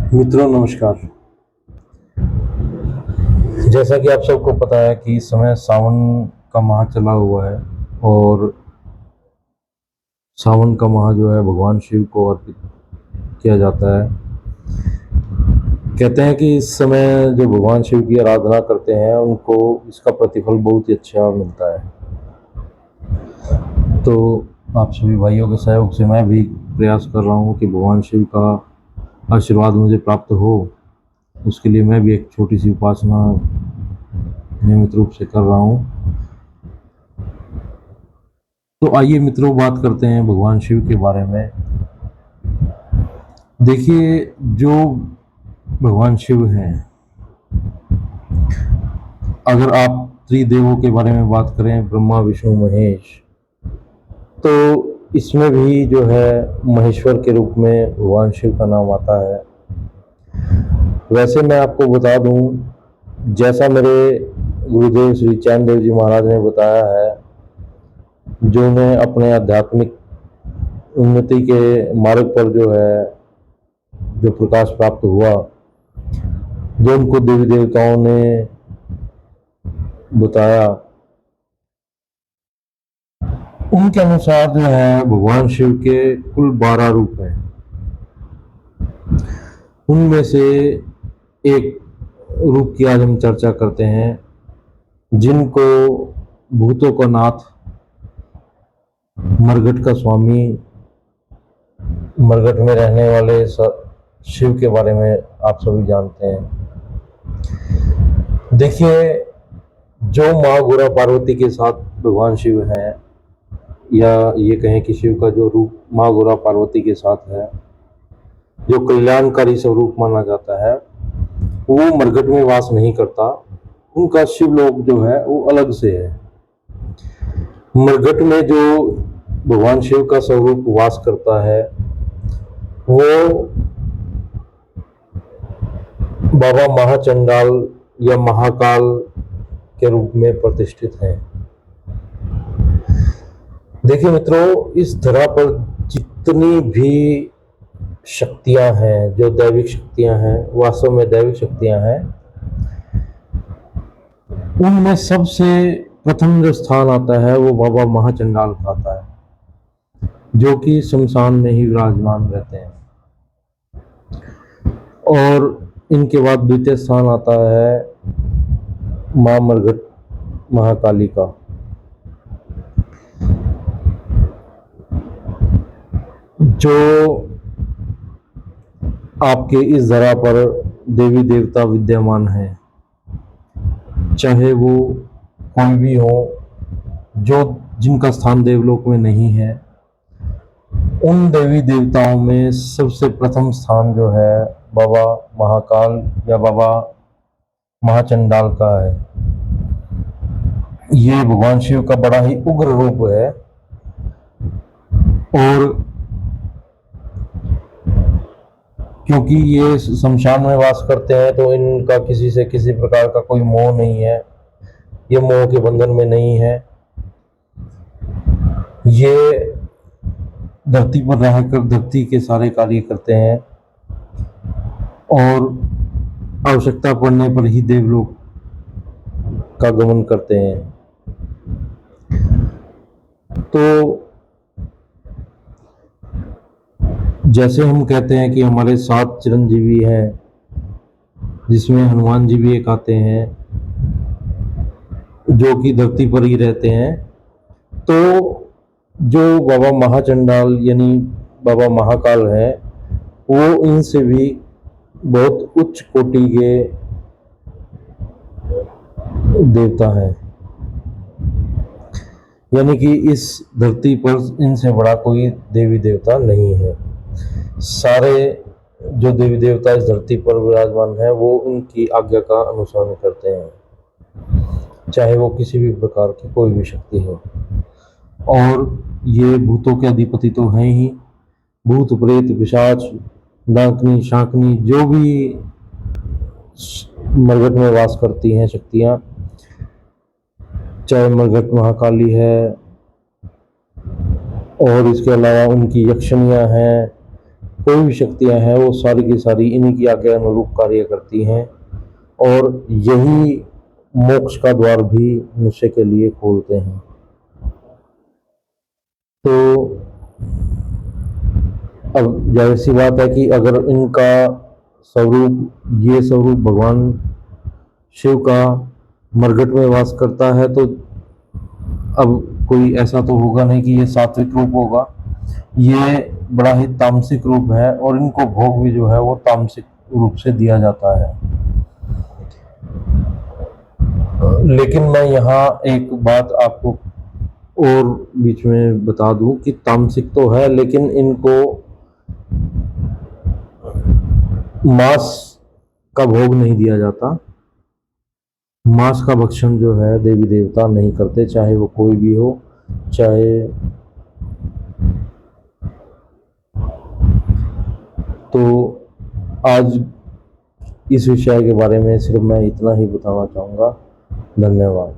मित्रों नमस्कार। जैसा कि आप सबको पता है कि इस समय सावन का माह चला हुआ है और सावन का माह जो है भगवान शिव को अर्पित किया जाता है। कहते हैं कि इस समय जो भगवान शिव की आराधना करते हैं उनको इसका प्रतिफल बहुत ही अच्छा मिलता है। तो आप सभी भाइयों के सहयोग से मैं भी प्रयास कर रहा हूँ कि भगवान शिव का आशीर्वाद मुझे प्राप्त हो। उसके लिए मैं भी एक छोटी सी उपासना नियमित रूप से कर रहा हूँ। तो आइए मित्रों बात करते हैं भगवान शिव के बारे में। देखिए, जो भगवान शिव हैं, अगर आप त्रिदेवों के बारे में बात करें, ब्रह्मा विष्णु महेश, तो इसमें भी जो है महेश्वर के रूप में भगवान शिव का नाम आता है। वैसे मैं आपको बता दूं, जैसा मेरे गुरुदेव श्री चैन देव जी महाराज ने बताया है, जो उन्हें अपने आध्यात्मिक उन्नति के मार्ग पर जो है जो प्रकाश प्राप्त हुआ, जो उनको देवी देवताओं ने बताया, उनके अनुसार जो है भगवान शिव के कुल 12 रूप हैं। उनमें से एक रूप की आज हम चर्चा करते हैं, जिनको भूतों का नाथ, मरघट का स्वामी, मरघट में रहने वाले शिव के बारे में आप सभी जानते हैं। देखिए, जो माँ गोरा पार्वती के साथ भगवान शिव हैं, या ये कहें कि शिव का जो रूप माँ गोरा पार्वती के साथ है, जो कल्याणकारी स्वरूप माना जाता है, वो मरघट में वास नहीं करता। उनका शिवलोक जो है वो अलग से है। मरघट में जो भगवान शिव का स्वरूप वास करता है, वो बाबा महाचंडाल या महाकाल के रूप में प्रतिष्ठित है। देखिए मित्रों, इस धरा पर जितनी भी शक्तियां हैं, जो दैविक शक्तियां हैं, वास्तव में दैविक शक्तियां हैं, उनमें सबसे प्रथम जो स्थान आता है वो बाबा महाचंडाल का आता है, जो कि शमशान में ही विराजमान रहते हैं। और इनके बाद द्वितीय स्थान आता है माँ मरघट महाकाली का। जो आपके इस धरा पर देवी देवता विद्यमान हैं, चाहे वो कोई भी हो, जो जिनका स्थान देवलोक में नहीं है, उन देवी देवताओं में सबसे प्रथम स्थान जो है बाबा महाकाल या बाबा महाचंडाल का है। ये भगवान शिव का बड़ा ही उग्र रूप है और क्योंकि ये शमशान में वास करते हैं तो इनका किसी से किसी प्रकार का कोई मोह नहीं है, ये मोह के बंधन में नहीं है। ये धरती पर रहकर धरती के सारे कार्य करते हैं और आवश्यकता पड़ने पर ही देवलोक का गमन करते हैं। तो जैसे हम कहते हैं कि हमारे 7 चिरंजीवी हैं, जिसमें हनुमान जी भी एक आते हैं, जो कि धरती पर ही रहते हैं, तो जो बाबा महाचंडाल यानी बाबा महाकाल है, वो इनसे भी बहुत उच्च कोटि के देवता हैं। यानी कि इस धरती पर इनसे बड़ा कोई देवी देवता नहीं है। सारे जो देवी देवता इस धरती पर विराजमान है, वो उनकी आज्ञा का अनुसरण करते हैं, चाहे वो किसी भी प्रकार की कोई भी शक्ति हो। और ये भूतों के अधिपति तो हैं ही। भूत प्रेत पिशाच डाकनी शाकनी जो भी मरघट में वास करती हैं शक्तियां, चाहे मरघट महाकाली है और इसके अलावा उनकी यक्षिणियां हैं, कोई भी शक्तियां हैं वो सारी की सारी इन्हीं की आज्ञा अनुरूप कार्य करती हैं, और यही मोक्ष का द्वार भी मनुष्य के लिए खोलते हैं। तो अब जाहिर सी बात है कि अगर इनका स्वरूप, ये स्वरूप भगवान शिव का मरघट में वास करता है, तो अब कोई ऐसा तो होगा नहीं कि ये सात्विक रूप होगा। ये बड़ा ही तामसिक रूप है, और इनको भोग भी जो है वो तामसिक रूप से दिया जाता है। लेकिन मैं यहाँ एक बात आपको और बीच में बता दूं कि तामसिक तो है, लेकिन इनको मांस का भोग नहीं दिया जाता। मांस का भक्षण जो है देवी देवता नहीं करते, चाहे वो कोई भी हो। चाहे तो आज इस विषय के बारे में सिर्फ मैं इतना ही बताना चाहूँगा। धन्यवाद।